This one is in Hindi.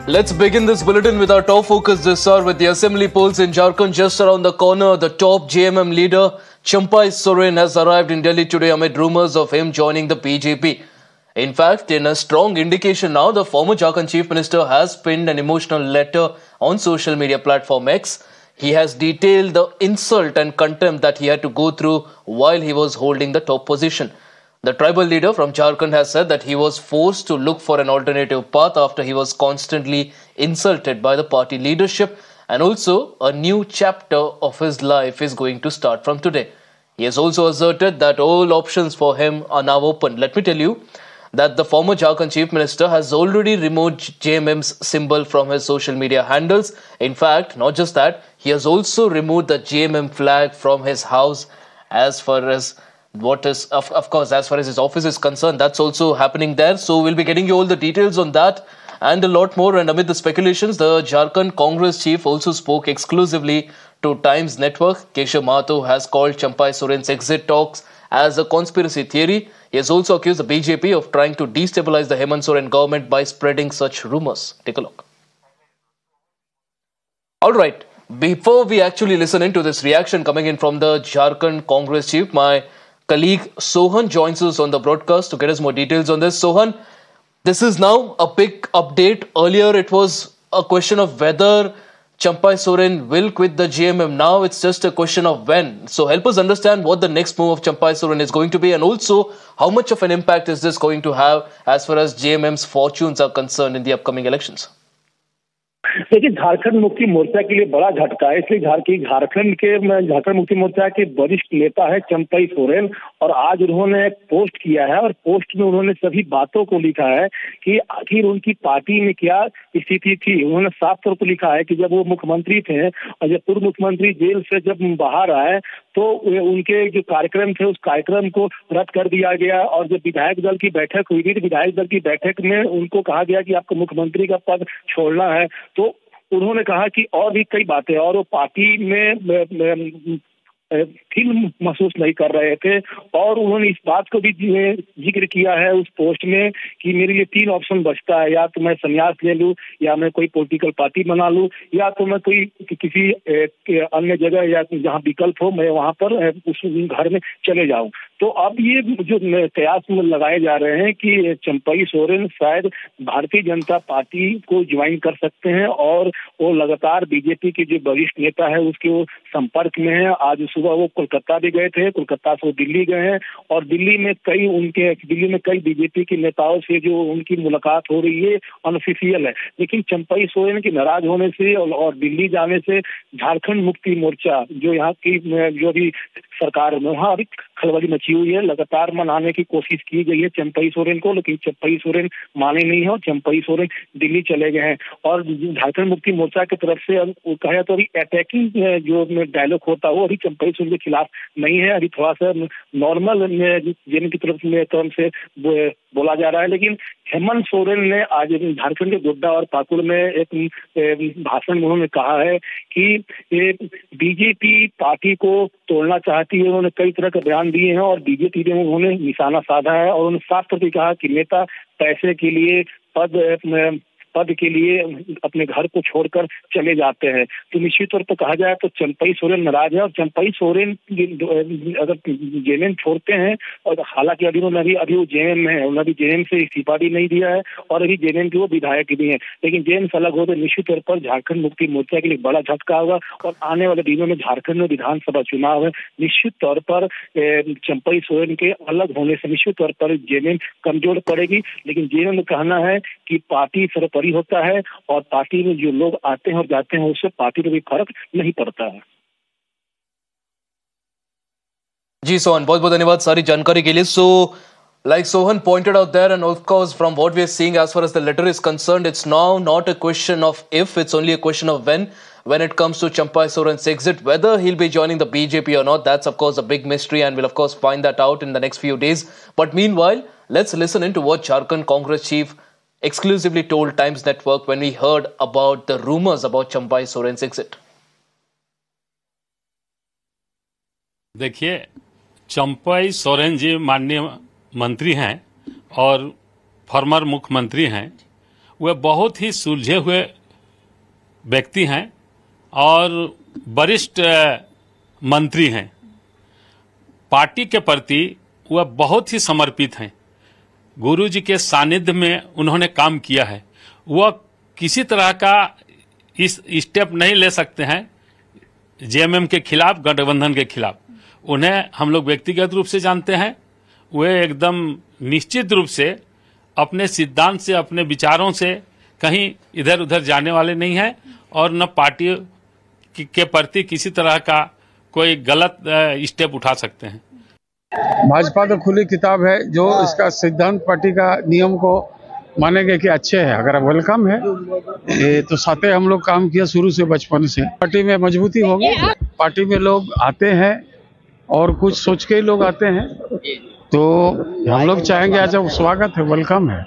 Let's begin this bulletin with our top focus this hour with the assembly polls in Jharkhand just around the corner. The top JMM leader, Champai Soren, has arrived in Delhi today amid rumors of him joining the BJP. In fact, in a strong indication now, the former Jharkhand Chief Minister has penned an emotional letter on social media platform X. He has detailed the insult and contempt that he had to go through while he was holding the top position. The tribal leader from Jharkhand has said that he was forced to look for an alternative path after he was constantly insulted by the party leadership, and also a new chapter of his life is going to start from today. He has also asserted that all options for him are now open. Let me tell you that the former Jharkhand Chief Minister has already removed JMM's symbol from his social media handles. In fact, not just that, he has also removed the JMM flag from his house. As far as of course, as far as his office is concerned, that's also happening there. So we'll be getting you all the details on that and a lot more. And amid the speculations, the Jharkhand Congress chief also spoke exclusively to Times Network. Keshav Mahato has called Champai Soren's exit talks as a conspiracy theory. He has also accused the BJP of trying to destabilize the Hemant Soren government by spreading such rumors. Take a look. All right. Before we actually listen into this reaction coming in from the Jharkhand Congress chief, my colleague Sohan joins us on the broadcast to get us more details on this. Sohan, this is now a big update. Earlier, it was a question of whether Champai Soren will quit the JMM. Now it's just a question of when. So help us understand what the next move of Champai Soren is going to be, and also how much of an impact is this going to have as far as JMM's fortunes are concerned in the upcoming elections. देखिए, झारखंड मुक्ति मोर्चा के लिए बड़ा झटका है, इसलिए झारखंड मुक्ति मोर्चा के वरिष्ठ नेता है चंपई सोरेन, और आज उन्होंने एक पोस्ट किया है और पोस्ट में उन्होंने सभी बातों को लिखा है कि आखिर उनकी पार्टी में क्या स्थिति थी। उन्होंने साफ तौर पर लिखा है कि जब वो मुख्यमंत्री थे और जब पूर्व मुख्यमंत्री जेल से जब बाहर आए तो उनके जो कार्यक्रम थे उस कार्यक्रम को रद्द कर दिया गया, और जब विधायक दल की बैठक हुई थी तो विधायक दल की बैठक में उनको कहा गया कि आपको मुख्यमंत्री का पद छोड़ना है। तो उन्होंने कहा कि और भी कई बातें, और वो पार्टी में फिल्म महसूस नहीं कर रहे थे, और उन्होंने इस बात को भी जिक्र किया है उस पोस्ट में कि मेरे लिए 3 ऑप्शन बचता है, या तो मैं संन्यास ले लूं, या मैं कोई पॉलिटिकल पार्टी बना लूं, या तो मैं कोई किसी अन्य जगह या जहां विकल्प हो मैं वहां पर उस घर में चले जाऊं। तो अब ये जो कयास लगाए जा रहे हैं कि चंपई सोरेन शायद भारतीय जनता पार्टी को ज्वाइन कर सकते हैं, और वो लगातार बीजेपी के जो वरिष्ठ नेता है उसके वो संपर्क में है। आज सुबह वो कोलकाता भी गए थे, कोलकाता से वो दिल्ली गए हैं, और दिल्ली में कई बीजेपी के नेताओं से जो उनकी मुलाकात हो रही है अनऑफिशियल है। लेकिन चंपई सोरेन के नाराज होने से और दिल्ली जाने से झारखंड मुक्ति मोर्चा जो यहाँ की जो भी सरकार में वहाँ अभी खलबली मची हुई है। लगातार मनाने की कोशिश की गई है चंपई सोरेन को, लेकिन चंपई सोरेन माने नहीं है और चंपई सोरेन दिल्ली चले गए हैं। और झारखंड मुक्ति मोर्चा की तरफ से कहा तो अभी अटैकिंग जो डायलॉग होता है वो अभी चंपई सोरेन के खिलाफ नहीं है, अभी थोड़ा सा नॉर्मल जेएमएम की तरफ से बोला जा रहा है। लेकिन हेमंत सोरेन ने आज झारखंड के गोड्डा और पाकुड़ में एक भाषण में उन्होंने कहा है कि बीजेपी पार्टी को तोड़ना चाहती है। उन्होंने कई तरह के बयान दिए हैं और बीजेपी ने उन्होंने निशाना साधा है, और उन्होंने साफ तौर पर कहा कि नेता पैसे के लिए पद के लिए अपने घर को छोड़कर चले जाते हैं। तो निश्चित तौर पर कहा जाए तो चंपई सोरेन नाराज है, और चंपई सोरेन अगर जेएमएम छोड़ते हैं, और हालांकि अभी वो जेएमएम में है, उन्होंने जेएमएम से इस्तीफा भी नहीं दिया है और अभी जेएमएम के वो विधायक भी हैं, लेकिन जेएमएम से अलग हो तो निश्चित तौर पर झारखंड मुक्ति मोर्चा के लिए बड़ा झटका होगा। और आने वाले दिनों में झारखंड में विधानसभा चुनाव है, निश्चित तौर पर चंपई सोरेन के अलग होने से निश्चित तौर पर जेएमएम कमजोर पड़ेगी। लेकिन जेएमएम का कहना है कि पार्टी सर्वोपरि होता है, और पार्टी में जो लोग आते हैं और जाते हैं उससे पार्टी में भी फर्क नहीं पड़ता है। जी सोहन, बहुत बहुत धन्यवाद सारी जानकारी के लिए। सो like Sohan pointed out there, and of course from what we are seeing as far as the letter is concerned, it's now not a question of if, it's only a question of when it comes to Champai Soren's exit. Whether he'll be joining the BJP or not, that's of course a big mystery, and we'll of course find that out in the next few days. But meanwhile, let's listen into what Jharkhand Congress chief exclusively told Times Network when we heard about the rumors about Champai Soren's exit. देखिए, चंपई सोरेन जी माननीय मंत्री हैं और फॉर्मर मुख्यमंत्री हैं। वे बहुत ही सुलझे हुए व्यक्ति हैं और वरिष्ठ मंत्री हैं। पार्टी के प्रति वह बहुत ही समर्पित हैं। गुरु जी के सानिध्य में उन्होंने काम किया है। वह किसी तरह का इस स्टेप नहीं ले सकते हैं जेएमएम के खिलाफ, गठबंधन के खिलाफ। उन्हें हम लोग व्यक्तिगत रूप से जानते हैं। वे एकदम निश्चित रूप से अपने सिद्धांत से, अपने विचारों से कहीं इधर उधर जाने वाले नहीं हैं और न पार्टी के प्रति किसी तरह का कोई गलत स्टेप उठा सकते हैं। भाजपा तो खुली किताब है, जो इसका सिद्धांत पार्टी का नियम को मानेंगे कि अच्छे है, अगर वेलकम है। ये तो साथे हम लोग काम किया शुरू से, बचपन से। पार्टी में मजबूती होगी। पार्टी में लोग आते हैं और कुछ सोच के ही लोग आते हैं, तो हम लोग चाहेंगे आज स्वागत है, वेलकम है।